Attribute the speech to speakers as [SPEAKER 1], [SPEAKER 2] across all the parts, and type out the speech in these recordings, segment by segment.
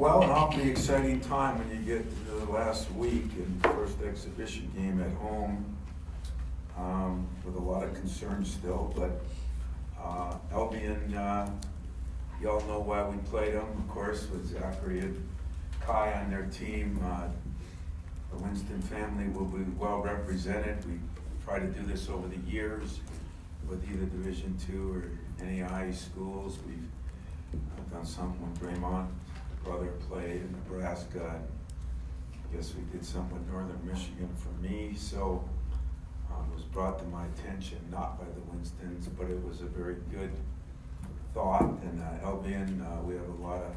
[SPEAKER 1] Well, an awfully exciting time when you get to the last week and first exhibition game at home, with a lot of concerns still, but Albion, y'all know why we played them, of course, with Zachary and Kai on their team. The Winston family will be well represented. We try to do this over the years with either Division II or any high schools. We've done something when Draymond brother played in Nebraska. I guess we did something with Northern Michigan for me. So it was brought to my attention, not by the Winstons, but it was a very good thought. And Albion, we have a lot of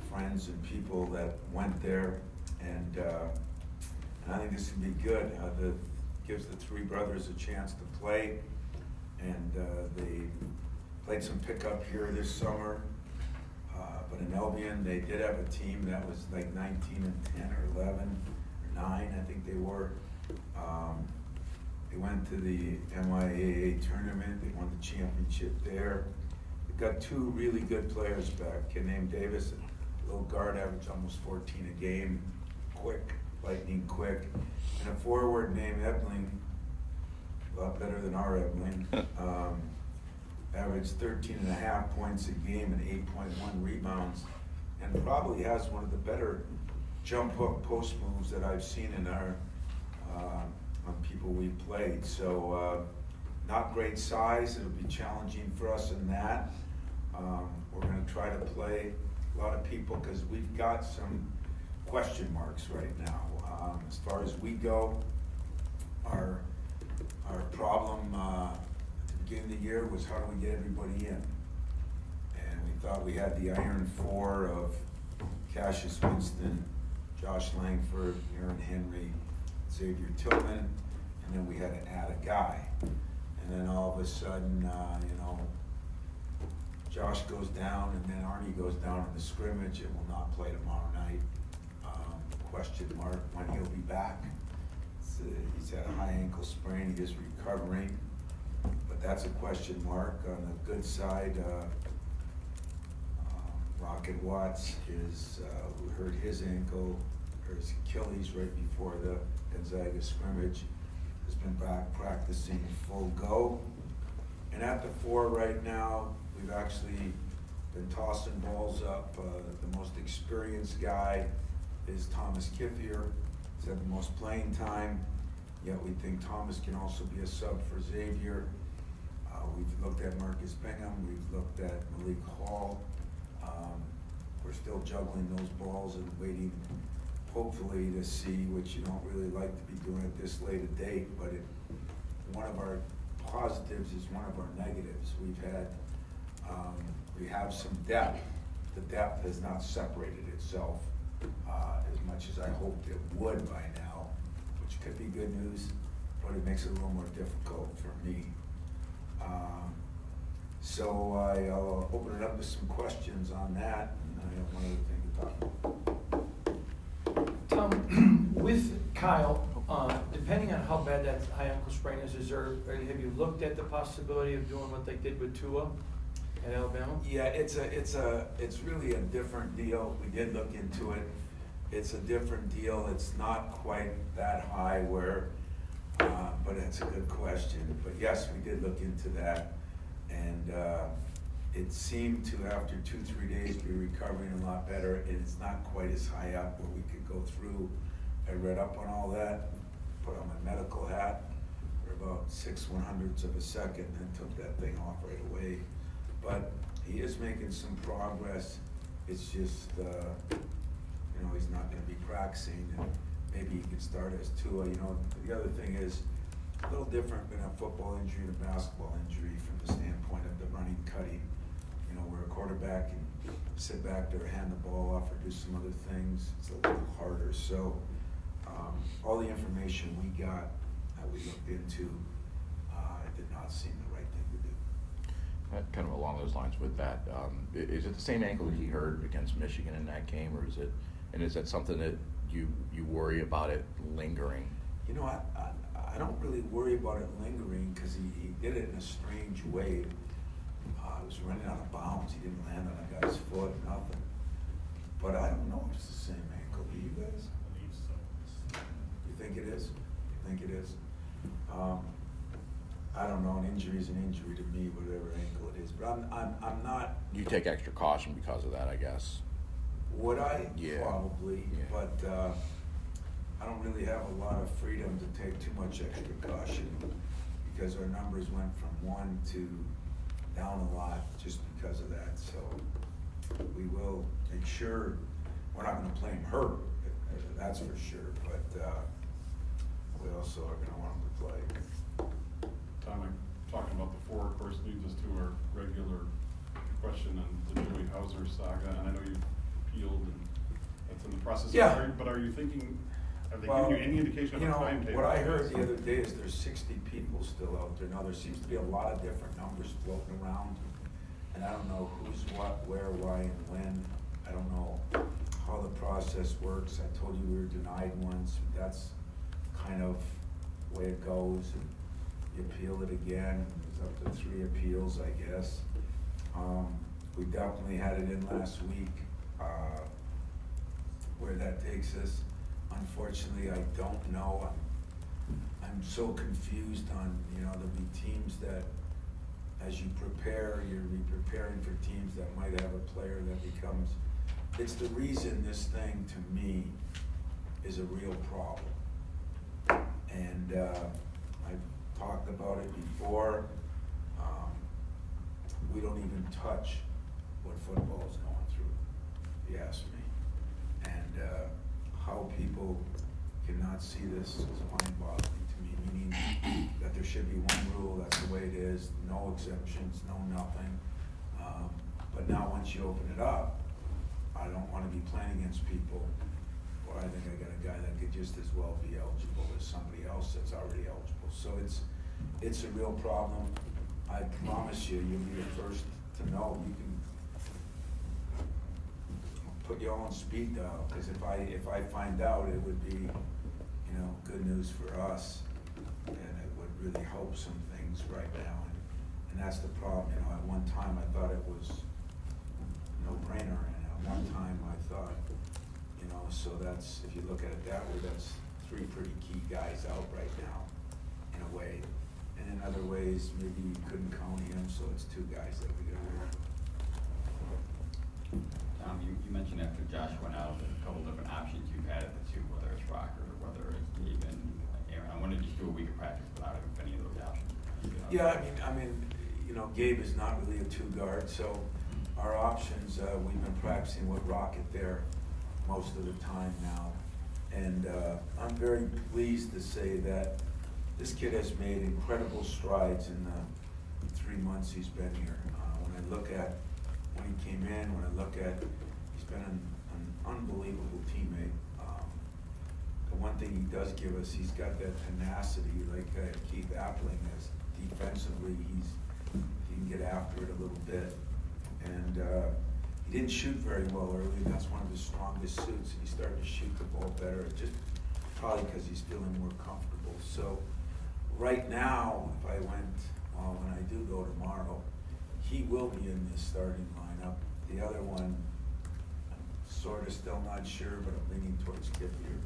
[SPEAKER 1] friends and people that went there, and I think this would be good. Gives the three brothers a chance to play, and they played some pickup here this summer. But in Albion, they did have a team that was like 19-10 or 11 or 9, I think they were. They went to the MIAA tournament. They won the championship there. They got two really good players back. A kid named Davis, a little guard, averaged almost 14 a game, quick, lightning quick. And a forward named Ebling, a lot better than our Ebling. Averaged 13.5 points a game and 8.1 rebounds, and probably has one of the better jump hook post moves that I've seen in our on people we've played. So not great size. It'll be challenging for us in that. We're going to try to play a lot of people because we've got some question marks right now. As far as we go, our problem beginning of the year was how do we get everybody in? And we thought we had the iron four of Cassius Winston, Josh Langford, Aaron Henry, Xavier Tillman, and then we had to add a guy. And then all of a sudden, Josh goes down, and then Arnie goes down in the scrimmage and will not play tomorrow night. Question mark when he'll be back. He's had a high ankle sprain, he is recovering. But that's a question mark. On the good side, Rocket Watts we hurt his ankle, or his Achilles right before the Gonzaga scrimmage. Has been back practicing full go. And at the 4 right now, we've actually been tossing balls up. The most experienced guy is Thomas Kithier. He's had the most playing time. Yet we think Thomas can also be a sub for Xavier. We've looked at Marcus Bingham, we've looked at Malik Hall. We're still juggling those balls and waiting, hopefully, to see, which you don't really like to be doing at this late a date, but one of our positives is one of our negatives. We have some depth. The depth has not separated itself as much as I hoped it would by now, which could be good news, but it makes it a little more difficult for me. So I'll open it up to some questions on that, and I have one other thing to talk about.
[SPEAKER 2] Tom, with Kyle, depending on how bad that high ankle sprain is, have you looked at the possibility of doing what they did with Tua at Alabama?
[SPEAKER 1] Yeah, it's really a different deal. We did look into it. It's a different deal. It's not quite that high but it's a good question. But yes, we did look into that, and it seemed to, after 2-3 days, be recovering a lot better, and it's not quite as high up where we could go through. I read up on all that, put on my medical hat for about 6/100ths of a second, and took that thing off right away. But he is making some progress. It's just, he's not going to be practicing, and maybe he could start as Tua. The other thing is a little different than a football injury and a basketball injury from the standpoint of the running, cutting. Where a quarterback can sit back there, hand the ball off, or do some other things. It's a little harder. So all the information we got that we looked into, it did not seem the right thing to do.
[SPEAKER 3] Kind of along those lines with that, is it the same ankle that he hurt against Michigan in that game, or is that something that you worry about it lingering?
[SPEAKER 1] I don't really worry about it lingering because he did it in a strange way. He was running out of bounds. He didn't land on a guy's foot, nothing. but I don't know if it's the same ankle. Do you guys?
[SPEAKER 4] I believe so.
[SPEAKER 1] You think it is? You think it is? I don't know, an injury is an injury to me, whatever ankle it is, but I'm not.
[SPEAKER 3] You take extra caution because of that, I guess.
[SPEAKER 1] Would I?
[SPEAKER 3] Yeah.
[SPEAKER 1] Probably,
[SPEAKER 3] Yeah.
[SPEAKER 1] but I don't really have a lot of freedom to take too much extra caution because our numbers went from 1 to down a lot just because of that. So we will make sure we're not going to play him hurt, that's for sure. But we also are going to want him to play.
[SPEAKER 4] Tom, I'm talking about the 4, of course, leads us to our regular question on the Joey Hauser saga, and I know you've appealed and that's in the process.
[SPEAKER 1] Yeah.
[SPEAKER 4] But are you thinking, have they
[SPEAKER 1] Well,
[SPEAKER 4] given you any indication of
[SPEAKER 1] you
[SPEAKER 4] a
[SPEAKER 1] know,
[SPEAKER 4] timetable?
[SPEAKER 1] what I heard the other day is there's 60 people still out there. Now, there seems to be a lot of different numbers floating around, and I don't know who's what, where, why, and when. I don't know how the process works. I told you we were denied once. That's kind of the way it goes. And you appeal it again. It's up to 3 appeals, I guess. We definitely had it in last week. Where that takes us, unfortunately, I don't know. I'm so confused on, there'll be teams that, as you prepare, you're preparing for teams that might have a player that becomes, it's the reason this thing, to me, is a real problem. And I've talked about it before. We don't even touch what football is going through, if you ask me. And how people cannot see this is mind-boggling to me, meaning that there should be one rule, that's the way it is, no exceptions, no nothing. But now once you open it up, I don't want to be playing against people where I think I got a guy that could just as well be eligible as somebody else that's already eligible. So it's a real problem. I promise you'll be the first to know. You can put you all on speed dial, because if I find out, it would be, good news for us, and it would really help some things right now. And that's the problem. At one time I thought it was no brainer, and at one time I thought, so that's, if you look at it that way, that's 3 pretty key guys out right now, in a way. And in other ways, maybe you couldn't count him, so it's 2 guys that we gotta work.
[SPEAKER 5] You mentioned after Josh went out, there's a couple different options you've had at the 2, whether it's Rocker or whether it's Gabe and Aaron. I wanted to just do a week of practice without any of those options.
[SPEAKER 1] Yeah, I mean, Gabe is not really a 2 guard, so our options, we've been practicing with Rocket there most of the time now. And I'm very pleased to say that this kid has made incredible strides in the 3 months he's been here. When I look at when he came in, when I look at, he's been an unbelievable teammate. The one thing he does give us, he's got that tenacity like Keith Appling has. Defensively, he can get after it a little bit. And he didn't shoot very well early, and that's one of his strongest suits. And he's starting to shoot the ball better, probably because he's feeling more comfortable. So right now, if I went, when I do go tomorrow, he will be in the starting lineup. The other one, I'm sort of still not sure, but I'm leaning towards Kip here.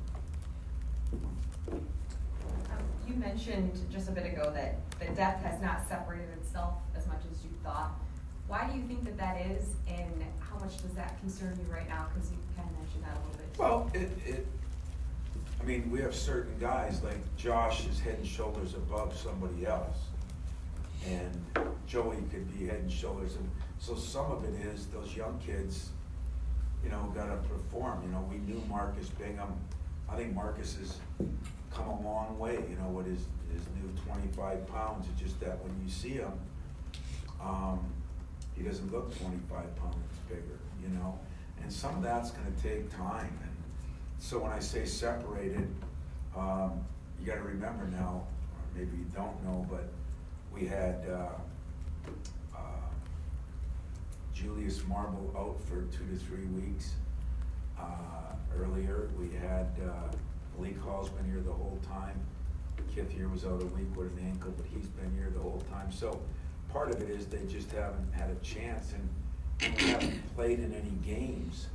[SPEAKER 6] You mentioned just a bit ago that the depth has not separated itself as much as you thought. Why do you think that is, and how much does that concern you right now? Because you kind of mentioned that a little bit.
[SPEAKER 1] Well, I mean, we have certain guys, like Josh is head and shoulders above somebody else. And Joey could be head and shoulders. And so some of it is those young kids, gotta perform. We knew Marcus Bingham. I think Marcus has come a long way, with his new 25 pounds. It's just that when you see him, he doesn't look 25 pounds bigger, and some of that's gonna take time. And so when I say separated, you gotta remember now, or maybe you don't know, but we had Julius Marble out for 2 to 3 weeks. Earlier, we had Malik Hall's been here the whole time. Kith here was out a week with an ankle, but he's been here the whole time. So part of it is they just haven't had a chance, and we haven't played in any games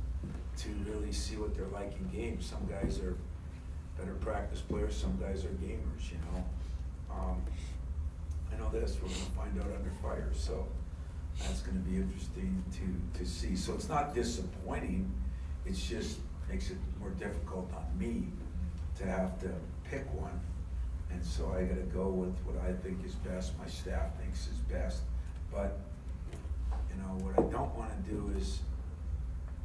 [SPEAKER 1] to really see what they're like in games. Some guys are better practice players, some guys are gamers, you know. I know this, we're gonna find out under fire, so that's gonna be interesting to see. So it's not disappointing, it's just makes it more difficult on me to have to pick one. And so I gotta go with what I think is best, my staff thinks is best. But, you know, what I don't wanna do is,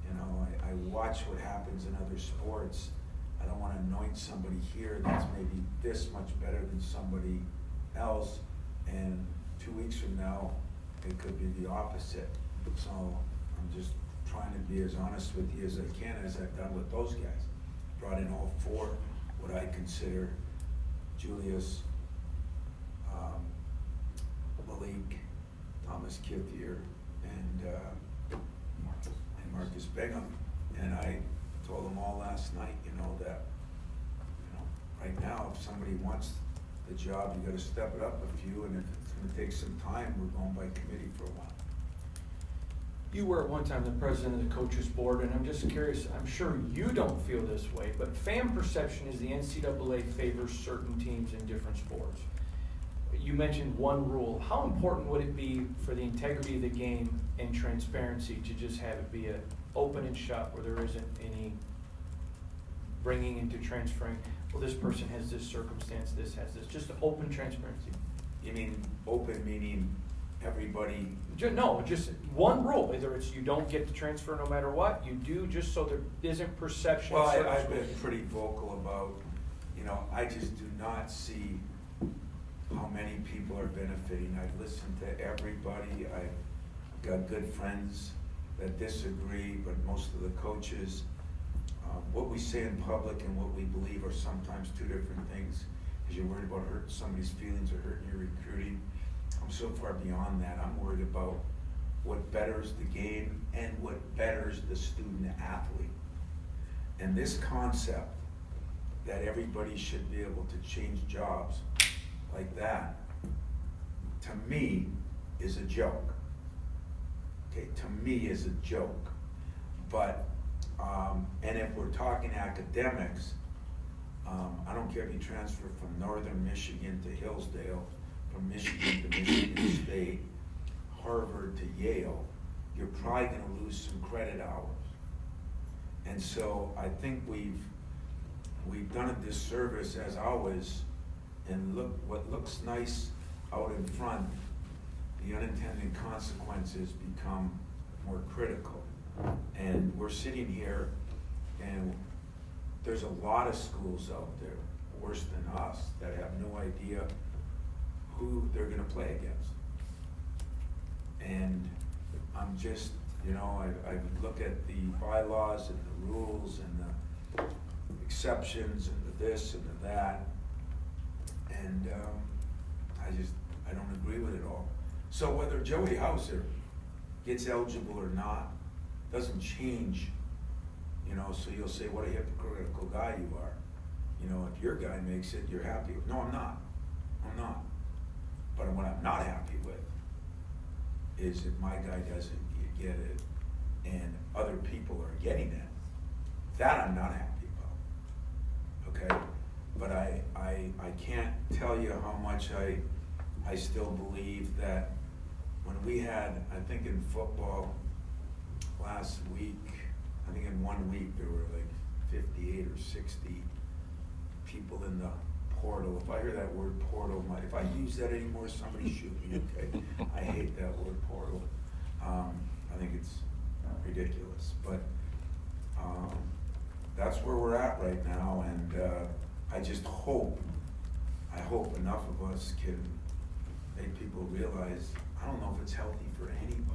[SPEAKER 1] you know, I watch what happens in other sports. I don't wanna anoint somebody here that's maybe this much better than somebody else, and 2 weeks from now, it could be the opposite. So I'm just trying to be as honest with you as I can, as I've done with those guys. Brought in all four, what I consider Julius, Malik, Thomas Kithier, and Marcus Bingham. And I told them all last night, you know, that, you know, right now, if somebody wants the job, you gotta step it up a few, and if it's gonna take some time, we're going by committee for a while.
[SPEAKER 2] You were at one time the president of the coaches board, and I'm just curious, I'm sure you don't feel this way, but fan perception is the NCAA favors certain teams in different sports. You mentioned one rule. How important would it be for the integrity of the game and transparency to just have it be an open and shut, where there isn't any bringing into transferring, well, this person has this circumstance, this has this, just open transparency?
[SPEAKER 1] You mean open meaning everybody?
[SPEAKER 2] No, just one rule, whether it's you don't get to transfer no matter what, you do, just so there isn't perception.
[SPEAKER 1] Well,
[SPEAKER 2] of certain
[SPEAKER 1] I've been
[SPEAKER 2] schools.
[SPEAKER 1] pretty vocal about, you know, I just do not see how many people are benefiting. I've listened to everybody. I've got good friends that disagree, but most of the coaches, what we say in public and what we believe are sometimes two different things, because you're worried about hurting somebody's feelings or hurting your recruiting. I'm so far beyond that. I'm worried about what betters the game and what betters the student athlete. And this concept that everybody should be able to change jobs like that, to me, is a joke. Okay, to me is a joke. But, and if we're talking academics, I don't care if you transfer from Northern Michigan to Hillsdale, from Michigan to Michigan State, Harvard to Yale, you're probably gonna lose some credit hours. And so I think we've done a disservice, as always, and look what looks nice out in front, the unintended consequences become more critical. And we're sitting here, and there's a lot of schools out there, worse than us, that have no idea who they're gonna play against. And I'm just, you know, I look at the bylaws and the rules and the exceptions and the this and the that, and I don't agree with it all. So whether Joey Hauser gets eligible or not doesn't change, you know, so you'll say what a hypocritical guy you are. You know, if your guy makes it, you're happy with. No, I'm not. But what I'm not happy with is if my guy doesn't get it and other people are getting it, that I'm not happy about, okay? But I can't tell you how much I still believe that when we had, I think in football last week, I think in 1 week there were like 58 or 60 people in the portal. If I hear that word portal, if I use that anymore, somebody shoot me, okay? I hate that word portal. I think it's ridiculous, but that's where we're at right now, and I just hope enough of us can make people realize, I don't know if it's healthy for anybody.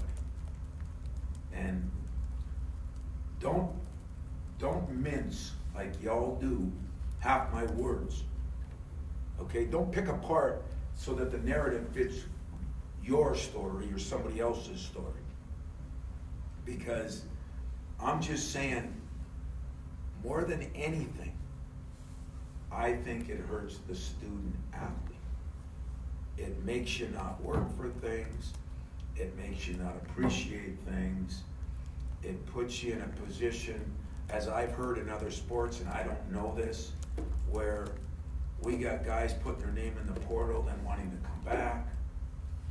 [SPEAKER 1] And don't mince like y'all do half my words. Okay, don't pick apart so that the narrative fits your story or somebody else's story. Because I'm just saying, more than anything, I think it hurts the student athlete. It makes you not work for things. It makes you not appreciate things. It puts you in a position as I've heard in other sports, and I don't know this, where we got guys putting their name in the portal and wanting to come back.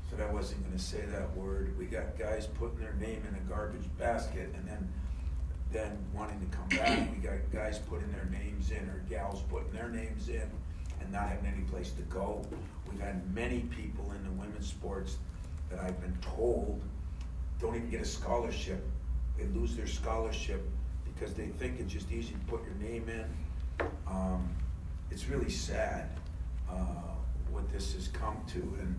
[SPEAKER 1] So I wasn't gonna say that word. We got guys putting their name in a garbage basket and then wanting to come back. We got guys putting their names in, or gals putting their names in and not having any place to go. We've had many people in the women's sports that I've been told don't even get a scholarship. They lose their scholarship because they think it's just easy to put your name in. It's really sad what this has come to, and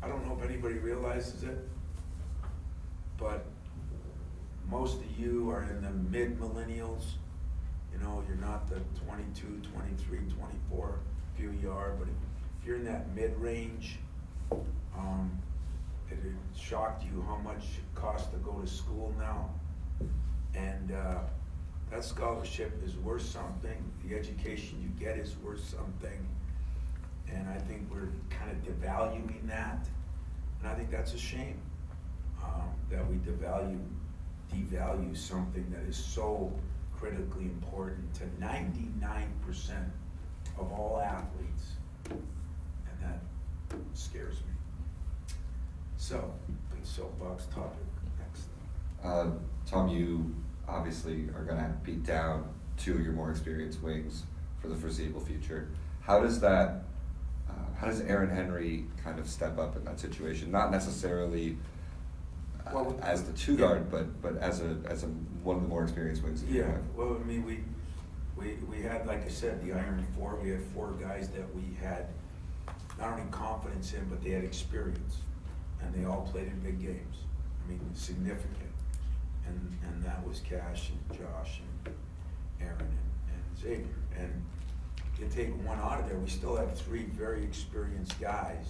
[SPEAKER 1] I don't know if anybody realizes it, but most of you are in the mid-millennials. You know, you're not the 22, 23, 24, few you are, but if you're in that mid-range, it shocked you how much it costs to go to school now. And that scholarship is worth something. The education you get is worth something. And I think we're kind of devaluing that. And I think that's a shame, that we devalue something that is so critically important to 99% of all athletes. And that scares me. So, big soapbox topic. Next.
[SPEAKER 7] Tom, you obviously are going to beat down two of your more experienced wings for the foreseeable future. How does Aaron Henry kind of step up in that situation? Not necessarily as the two guard, but as one of the more experienced wings.
[SPEAKER 1] Yeah. Well, I mean, we had, like I said, the Iron Four. We had four guys that we had not only confidence in, but they had experience, and they all played in big games. I mean, significant. And that was Cash and Josh and Aaron and Xavier. And you take one out of there, we still have three very experienced guys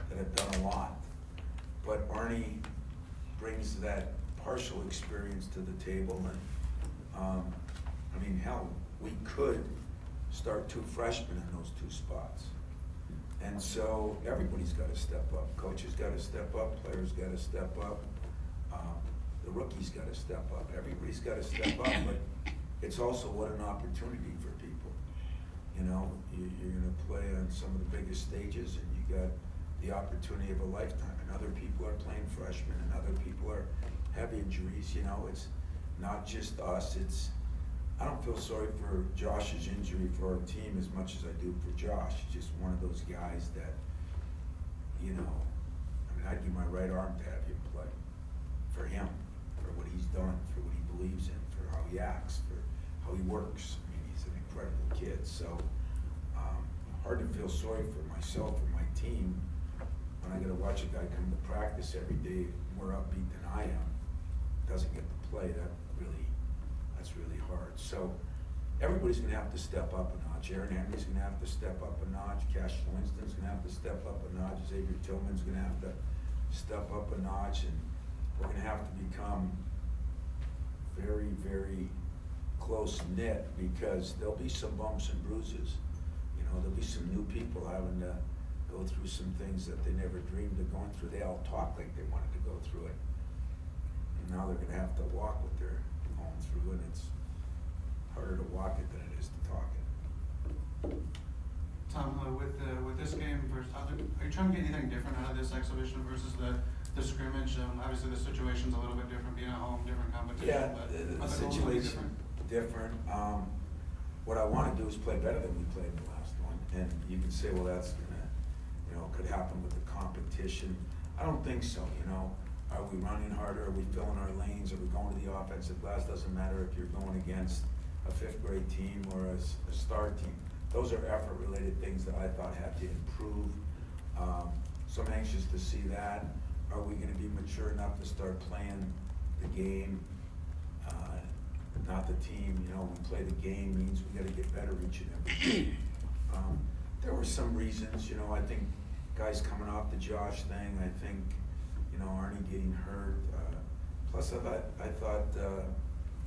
[SPEAKER 1] that have done a lot. But Arnie brings that partial experience to the table. And I mean, hell, we could start two freshmen in those two spots. And so everybody's got to step up. Coaches got to step up. Players got to step up. The rookies got to step up. Everybody's got to step up. But it's also what an opportunity for people. You know, you're going to play on some of the biggest stages, and you got the opportunity of a lifetime. And other people are playing freshmen, and other people have injuries. You know, it's not just us. I don't feel sorry for Josh's injury for our team as much as I do for Josh. He's just one of those guys that, you know, I mean, I'd give my right arm to have him play. For him, for what he's done, for what he believes in, for how he acts, for how he works. I mean, he's an incredible kid. So, hard to feel sorry for myself or my team when I got to watch a guy come to practice every day more upbeat than I am, doesn't get to play. That's really hard. So everybody's going to have to step up a notch. Aaron Henry's going to have to step up a notch. Cash Winston's going to have to step up a notch. Xavier Tillman's going to have to step up a notch. And we're going to have to become very, very close-knit, because there'll be some bumps and bruises. You know, there'll be some new people having to go through some things that they never dreamed of going through. They all talk like they wanted to go through it. And now they're going to have to walk what they're going through, and it's harder to walk it than it is to talk it.
[SPEAKER 8] Tom, with this game versus are you trying to get anything different out of this exhibition versus the scrimmage? Obviously the situation's a little bit different, being at home, different competition.
[SPEAKER 1] Yeah,
[SPEAKER 8] but
[SPEAKER 1] the situation different. What I want to do is play better than we played in the last one. And you can say, well, that's gonna, you know, could happen with the competition. I don't think so. You know, are we running harder? Are we filling our lanes? Are we going to the offensive glass? Doesn't matter if you're going against a fifth grade team or a star team. Those are effort-related things that I thought had to improve. So I'm anxious to see that. Are we going to be mature enough to start playing the game, not the team? You know, we play the game means we got to get better each and every game. There were some reasons, you know, I think guys coming off the Josh thing, I think, you know, Arnie getting hurt. Plus I thought,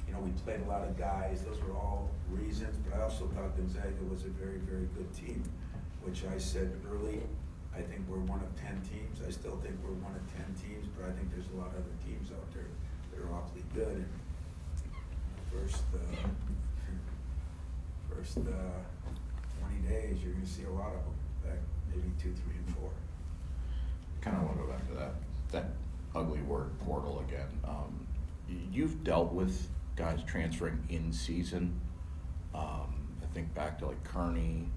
[SPEAKER 1] you know, we played a lot of guys. Those were all reasons, but I also thought Gonzaga was a very, very good team, which I said early. I think we're one of 10 teams. I still think we're one of 10 teams, but I think there's a lot of other teams out there that are awfully good. And first 20 days, you're gonna see a lot of them, back maybe 2, 3, and 4.
[SPEAKER 3] Kind of want to go back to that ugly word portal again. You've dealt with guys transferring in season. I think back to like Kearney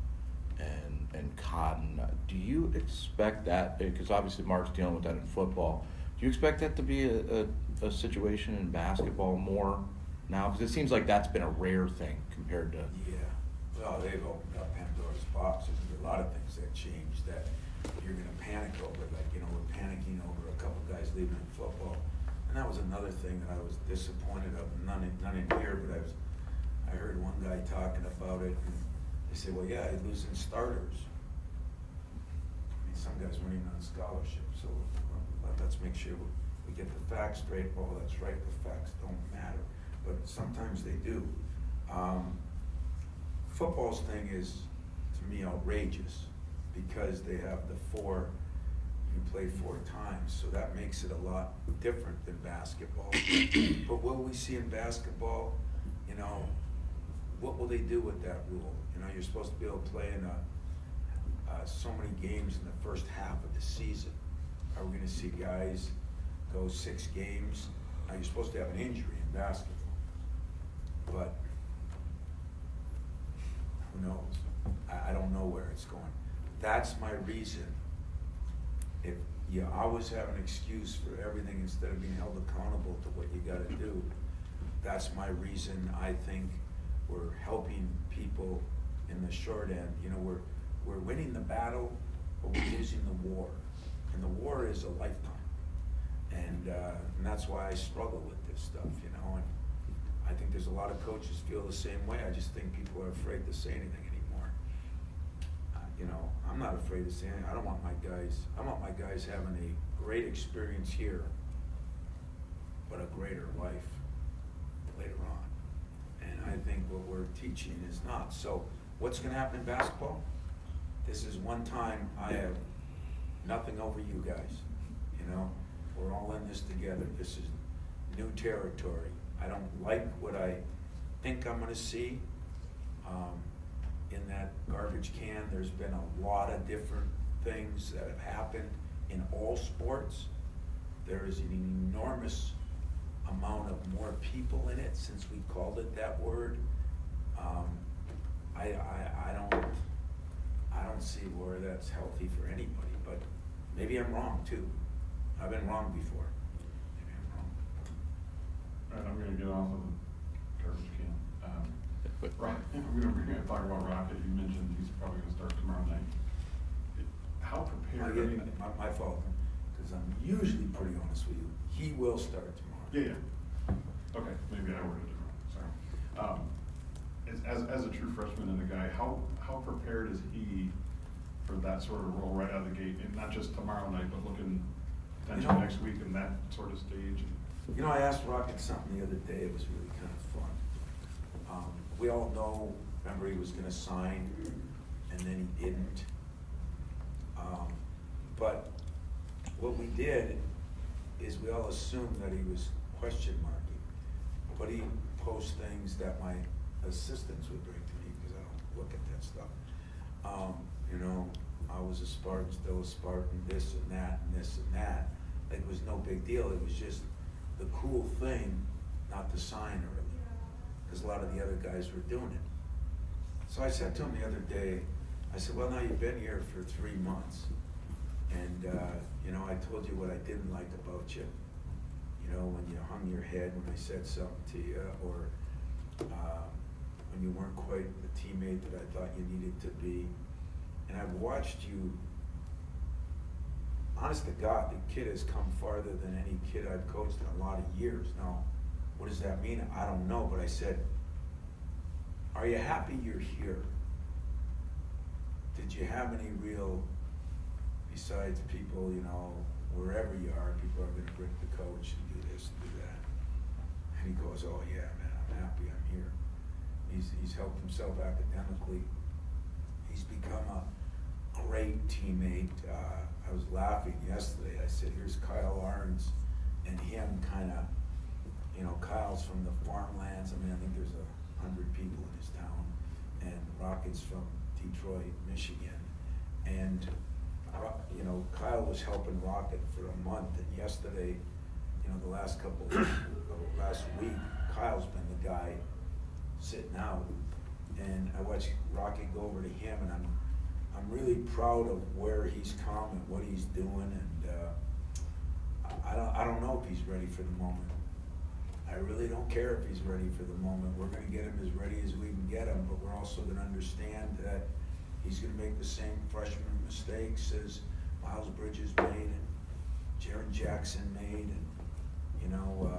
[SPEAKER 3] and Cotton. Do you expect that, because obviously Mark's dealing with that in football, do you expect that to be a situation in basketball more now? Because it seems like that's been a rare thing compared to.
[SPEAKER 1] Yeah, well, they've opened up Pandora's box. There's a lot of things that changed that you're gonna panic over. Like, we're panicking over a couple guys leaving in football. And that was another thing that I was disappointed of. None in here, but I heard one guy talking about it, and they said, well, yeah, he's losing starters. I mean, some guys weren't even on scholarship, so let's make sure we get the facts straight. Oh, that's right, the facts don't matter, but sometimes they do. Football's thing is, to me, outrageous, because they have you play 4 times, so that makes it a lot different than basketball. But what we see in basketball, what will they do with that rule? You're supposed to be able to play in so many games in the first half of the season. Are we gonna see guys go 6 games? Now, you're supposed to have an injury in basketball, but who knows? I don't know where it's going. That's my reason. If you always have an excuse for everything instead of being held accountable to what you gotta do, that's my reason I think we're helping people in the short end. We're winning the battle, but we're losing the war. And the war is a lifetime. And that's why I struggle with this stuff, and I think there's a lot of coaches feel the same way. I just think people are afraid to say anything anymore. I'm not afraid to say anything. I want my guys having a great experience here, but a greater life later on. And I think what we're teaching is not. So what's gonna happen in basketball? This is one time I have nothing over you guys, we're all in this together. This is new territory. I don't like what I think I'm gonna see. In that garbage can, there's been a lot of different things that have happened in all sports. There is an enormous amount of more people in it since we called it that word. I don't see where that's healthy for anybody, but maybe I'm wrong too. I've been wrong before. Maybe I'm wrong.
[SPEAKER 4] All right, I'm gonna get off of the garbage can.
[SPEAKER 3] But
[SPEAKER 4] We're gonna talk about Rocket. You mentioned he's probably gonna start tomorrow night. How prepared?
[SPEAKER 1] My fault, because I'm usually pretty honest with you. He will start tomorrow.
[SPEAKER 4] Yeah. Okay, maybe I worded it wrong. Sorry. As a true freshman and a guy, how prepared is he for that sort of role right out of the gate, and not just tomorrow night, but looking potentially next week in that sort of stage?
[SPEAKER 1] I asked Rocket something the other day. It was really kind of fun. We all know, remember, he was gonna sign, and then he didn't. But what we did is we all assumed that he was question marking. But he posts things that my assistants would bring to me, because I don't look at that stuff. I was a Spartan, still a Spartan, this and that, and this and that. Like, it was no big deal. It was just the cool thing not to sign early, because a lot of the other guys were doing it. So I said to him the other day, I said, well, now you've been here for 3 months, and I told you what I didn't like about you. When you hung your head when I said something to you, or when you weren't quite the teammate that I thought you needed to be. And I've watched you, honest to God, the kid has come farther than any kid I've coached in a lot of years. Now, what does that mean? I don't know, but I said, are you happy you're here? Did you have any real, besides people, wherever you are, people are gonna bring the coach and do this and do that. And he goes, oh yeah, man, I'm happy I'm here. He's helped himself academically. He's become a great teammate. I was laughing yesterday. I said, here's Kyle Ahrens and him kind of you know, Kyle's from the farmlands. I mean, I think there's 100 people in his town, and Rocket's from Detroit, Michigan. And, you know, Kyle was helping Rocket for a month, and yesterday, you know, the last week, Kyle's been the guy sitting out. And I watched Rocket go over to him, and I'm really proud of where he's come and what he's doing, and I don't know if he's ready for the moment. I really don't care if he's ready for the moment. We're gonna get him as ready as we can get him, but we're also gonna understand that he's gonna make the same freshman mistakes as Miles Bridges made and Jaren Jackson made, and, you know,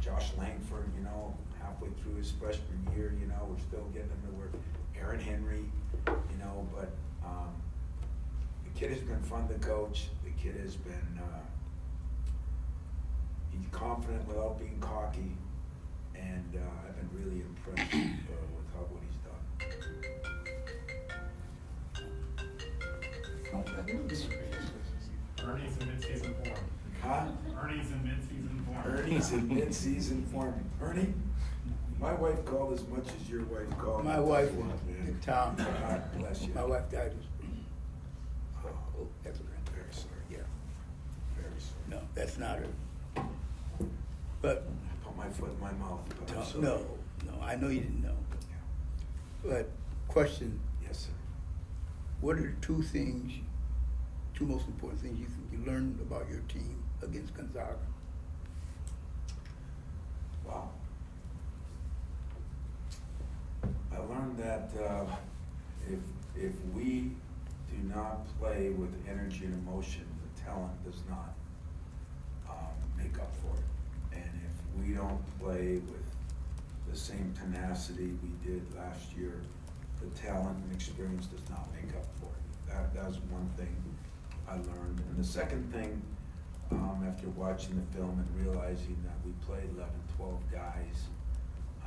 [SPEAKER 1] Josh Langford, you know, halfway through his freshman year, you know, we're still getting him to work. Aaron Henry, you know, but the kid has been fun to coach. The kid has been, he's confident without being cocky, and I've been really impressed with what he's done.
[SPEAKER 9] Ernie's in mid-season form.
[SPEAKER 1] Huh?
[SPEAKER 9] Ernie's in mid-season form.
[SPEAKER 1] Ernie's in mid-season form. Ernie, my wife called as much as your wife called.
[SPEAKER 10] My wife,
[SPEAKER 1] man.
[SPEAKER 10] Tom,
[SPEAKER 1] God bless you.
[SPEAKER 10] my wife died.
[SPEAKER 1] Oh,
[SPEAKER 10] That's a grand.
[SPEAKER 1] very sorry.
[SPEAKER 10] Yeah,
[SPEAKER 1] Very sorry.
[SPEAKER 10] no, that's not her. But,
[SPEAKER 1] Put my foot in my mouth. But I'm
[SPEAKER 10] Tom,
[SPEAKER 1] sorry.
[SPEAKER 10] no, I know you didn't know.
[SPEAKER 1] Yeah.
[SPEAKER 10] But, question,
[SPEAKER 1] Yes, sir.
[SPEAKER 10] what are the two most important things you think you learned about your team against Gonzaga?
[SPEAKER 1] Wow. I learned that if we do not play with energy and emotion, the talent does not make up for it. And if we don't play with the same tenacity we did last year, the talent and experience does not make up for it. That was one thing I learned. And the second thing, after watching the film and realizing that we played 11, 12 guys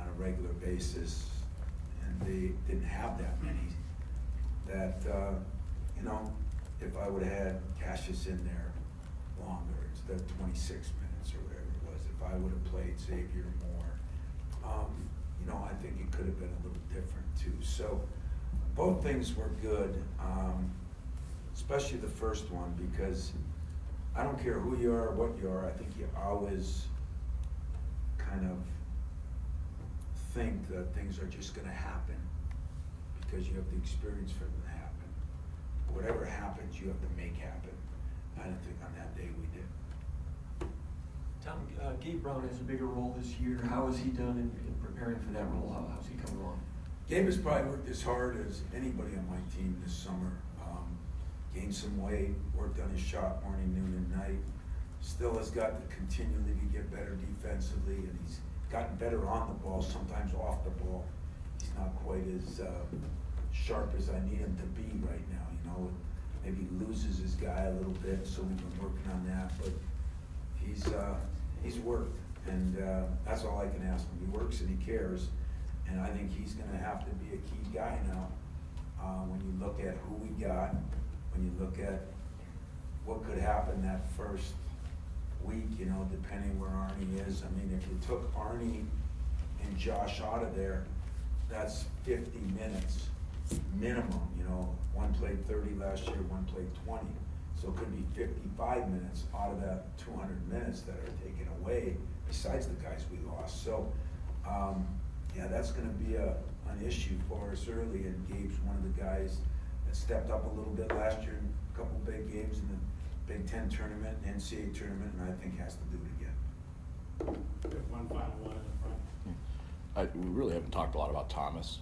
[SPEAKER 1] on a regular basis, and they didn't have that many, that, you know, if I would've had Cassius in there longer, instead of 26 minutes or whatever it was, if I would've played Xavier more, you know, I think it could have been a little different too. So both things were good, especially the first one, because I don't care who you are or what you are, I think you always kind of think that things are just gonna happen because you have the experience for them to happen. Whatever happens, you have to make happen. I don't think on that day we did.
[SPEAKER 11] Tom, Gabe Brown has a bigger role this year. How has he done in preparing for that role? How's he coming along?
[SPEAKER 1] Gabe has probably worked as hard as anybody on my team this summer. Gained some weight, worked on his shot morning, noon, and night. Still has got to continually to get better defensively, and he's gotten better on the ball, sometimes off the ball. He's not quite as sharp as I need him to be right now, you know. Maybe loses his guy a little bit, so we've been working on that, but he's worked, and that's all I can ask him. He works and he cares, and I think he's gonna have to be a key guy now. When you look at who we got, when you look at what could happen that first week, you know, depending where Arnie is. I mean, if you took Arnie and Josh out of there, that's 50 minutes minimum, you know. One played 30 last year, one played 20. So it could be 55 minutes out of that 200 minutes that are taken away, besides the guys we lost. So, yeah, that's gonna be an issue for us early, and Gabe's one of the guys that stepped up a little bit last year in a couple big games in the Big Ten tournament, and NCAA tournament, and I think has to do it again.
[SPEAKER 9] One final one in the front.
[SPEAKER 3] We really haven't talked a lot about Thomas,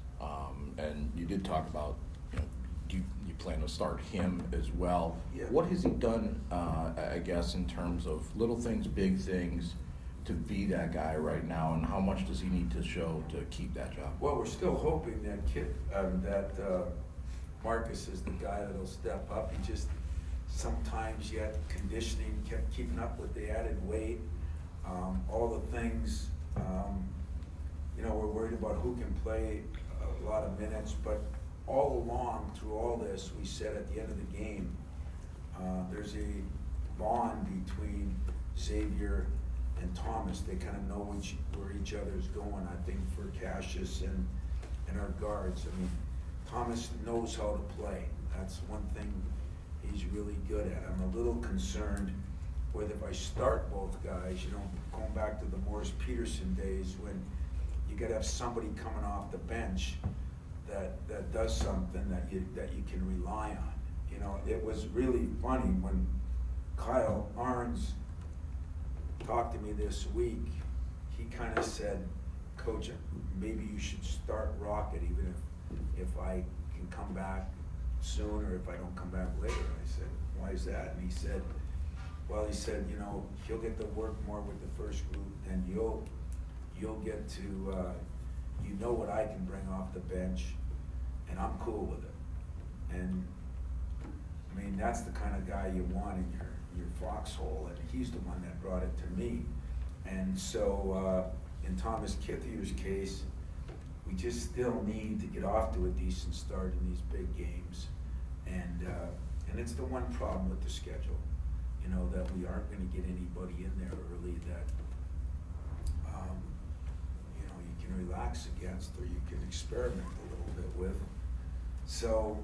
[SPEAKER 3] and you did talk about, you know, you plan to start him as well.
[SPEAKER 1] Yeah.
[SPEAKER 3] What has he done, I guess, in terms of little things, big things, to be that guy right now, and how much does he need to show to keep that job?
[SPEAKER 1] Well, we're still hoping that Marcus is the guy that'll step up. He just sometimes yet conditioning, kept keeping up with the added weight, all the things. You know, we're worried about who can play a lot of minutes, but all along through all this, we said at the end of the game, there's a bond between Xavier and Thomas, they kind of know where each other's going. I think for Cassius and our guards, I mean, Thomas knows how to play. That's one thing he's really good at. I'm a little concerned with if I start both guys, you know, going back to the Morris Peterson days when you gotta have somebody coming off the bench that does something that you can rely on. You know, it was really funny when Kyle Ahrens talked to me this week. He kind of said, Coach, maybe you should start Rocket even if I can come back soon or if I don't come back later. I said, why is that? And he said, well, he said, you know, he'll get to work more with the first group and you'll get to, you know what I can bring off the bench and I'm cool with it. And I mean, that's the kind of guy you want in your foxhole, and he's the one that brought it to me. And so in Thomas Kithier's case, we just still need to get off to a decent start in these big games. And it's the one problem with the schedule, you know, that we aren't going to get anybody in there early that, you know, you can relax against or you can experiment a little bit with. So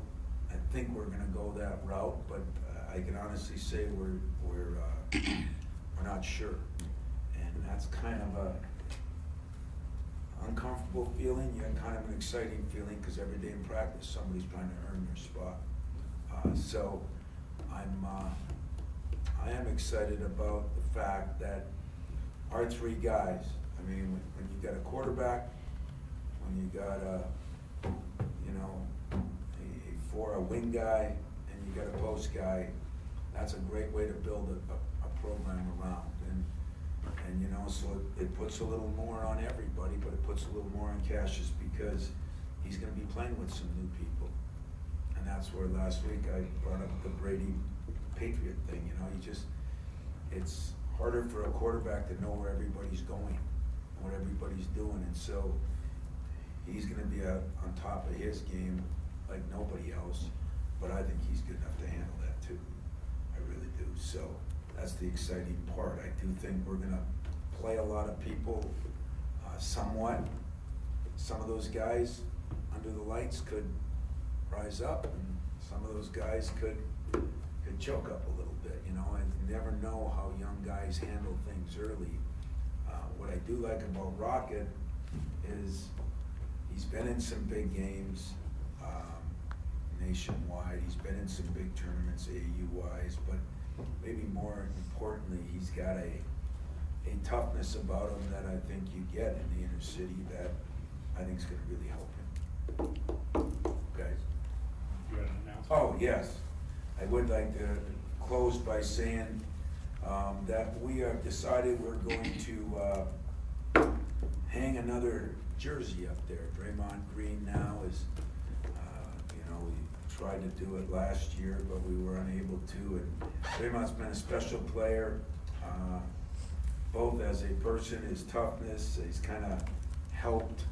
[SPEAKER 1] I think we're going to go that route, but I can honestly say we're not sure, and that's kind of a uncomfortable feeling, yet kind of an exciting feeling because every day in practice somebody's trying to earn their spot. So I am excited about the fact that our three guys. I mean, when you got a quarterback, when you got a wing guy, and you got a post guy, that's a great way to build a program around. And you know, so it puts a little more on everybody, but it puts a little more on Cassius because he's going to be playing with some new people. And that's where last week I brought up the Brady Patriot thing. You know, it's harder for a quarterback to know where everybody's going, what everybody's doing, and so he's going to be on top of his game like nobody else. But I think he's good enough to handle that too. I really do. So that's the exciting part. I do think we're going to play a lot of people somewhat. Some of those guys under the lights could rise up, and some of those guys could choke up a little bit. You know, I never know how young guys handle things early. What I do like about Rocket is he's been in some big games nationwide. He's been in some big tournaments AAU-wise, but maybe more importantly, he's got a toughness about him that I think you get in the inner city that I think is going to really help him. Okay.
[SPEAKER 9] You had an announcement?
[SPEAKER 1] Oh, yes. I would like to close by saying that we have decided we're going to hang another jersey up there. Draymond Green now is, we tried to do it last year, but we were unable to. And Draymond's been a special player, both as a person, his toughness, he's kind of helped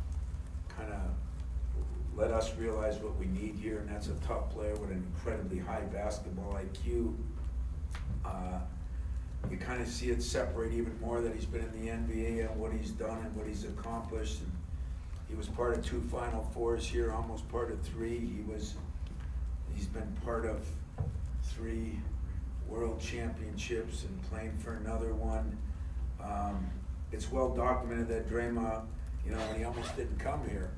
[SPEAKER 1] let us realize what we need here, and that's a tough player with an incredibly high basketball IQ. You kind of see it separate even more that he's been in the NBA and what he's done and what he's accomplished. And he was part of 2 Final Fours here, almost part of 3. He's been part of 3 world championships and playing for another one. It's well documented that Draymond, when he almost didn't come here,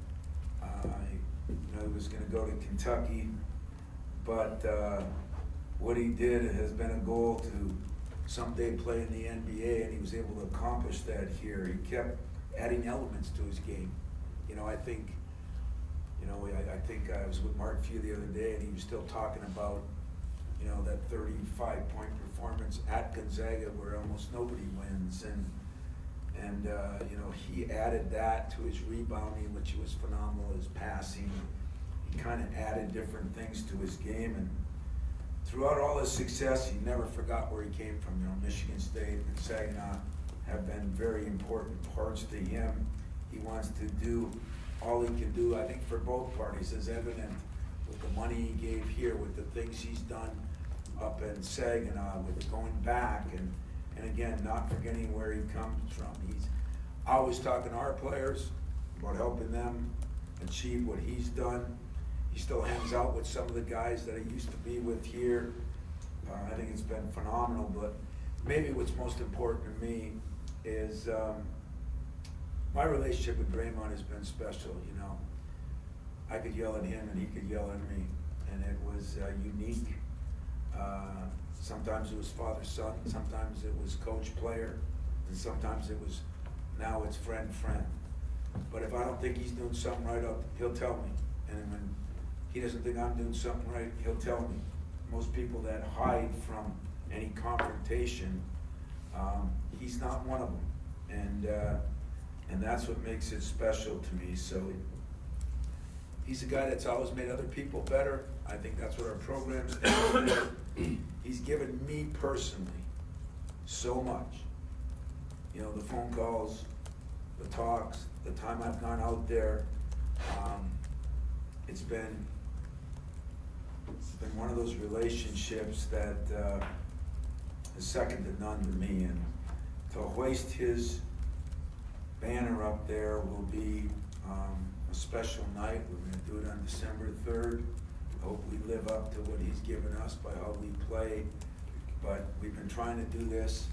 [SPEAKER 1] he was going to go to Kentucky, but what he did has been a goal to someday play in the NBA, and he was able to accomplish that here. He kept adding elements to his game. I think I was with Mark Few the other day, and he was still talking about, that 35-point performance at Gonzaga where almost nobody wins, and he added that to his rebounding, which was phenomenal, his passing. He kind of added different things to his game, and throughout all his success, he never forgot where he came from. Michigan State and Saginaw have been very important parts to him. He wants to do all he can do, I think, for both parties, is evident with the money he gave here, with the things he's done up in Saginaw, with going back And again, not forgetting where he comes from. He's always talking to our players about helping them achieve what he's done. He still hangs out with some of the guys that I used to be with here. I think it's been phenomenal, but maybe what's most important to me is my relationship with Draymond has been special, you know. I could yell at him and he could yell at me, and it was unique. Sometimes it was father-son, sometimes it was coach-player, and sometimes it was, now it's friend-friend. But if I don't think he's doing something right, he'll tell me. And when he doesn't think I'm doing something right, he'll tell me. Most people that hide from any confrontation, he's not one of them. And that's what makes it special to me. So he's a guy that's always made other people better. I think that's what our program stands for. He's given me personally so much. You know, the phone calls, the talks, the time I've gone out there. It's been one of those relationships that is second to none to me. And to hoist his banner up there will be a special night. We're going to do it on December 3rd. I hope we live up to what he's given us by how we play. But we've been trying to do this,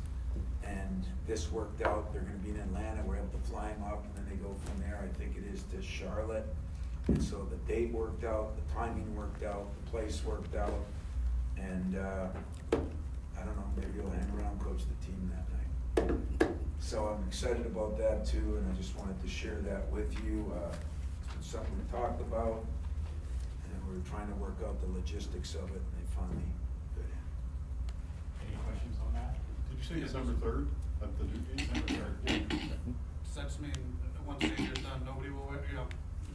[SPEAKER 1] and this worked out. They're going to be in Atlanta. We're able to fly them up, and then they go from there, I think it is, to Charlotte. And so the date worked out, the timing worked out, the place worked out. And I don't know, maybe he'll hang around, coach the team that night. So I'm excited about that too, and I just wanted to share that with you. It's been something we talked about, and we're trying to work out the logistics of it, and they finally fit in.
[SPEAKER 9] Any questions on that?
[SPEAKER 4] Did you say December 3rd at the Duke game?
[SPEAKER 9] December 3rd.
[SPEAKER 8] Does that just mean once Xavier's done, nobody will,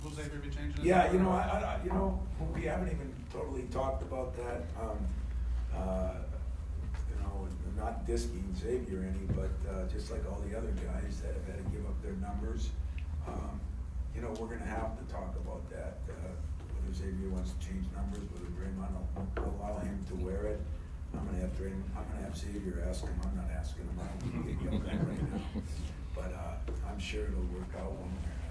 [SPEAKER 8] will Xavier be changing his
[SPEAKER 1] Yeah,
[SPEAKER 8] number?
[SPEAKER 1] you know, we haven't even totally talked about that. You know, not disking Xavier any, but just like all the other guys that have had to give up their numbers. You know, we're gonna have to talk about that, whether Xavier wants to change numbers, whether Draymond will allow him to wear it. I'm gonna have Xavier ask him. I'm not asking him. I don't think he'll get right now. But I'm sure it'll work out one way or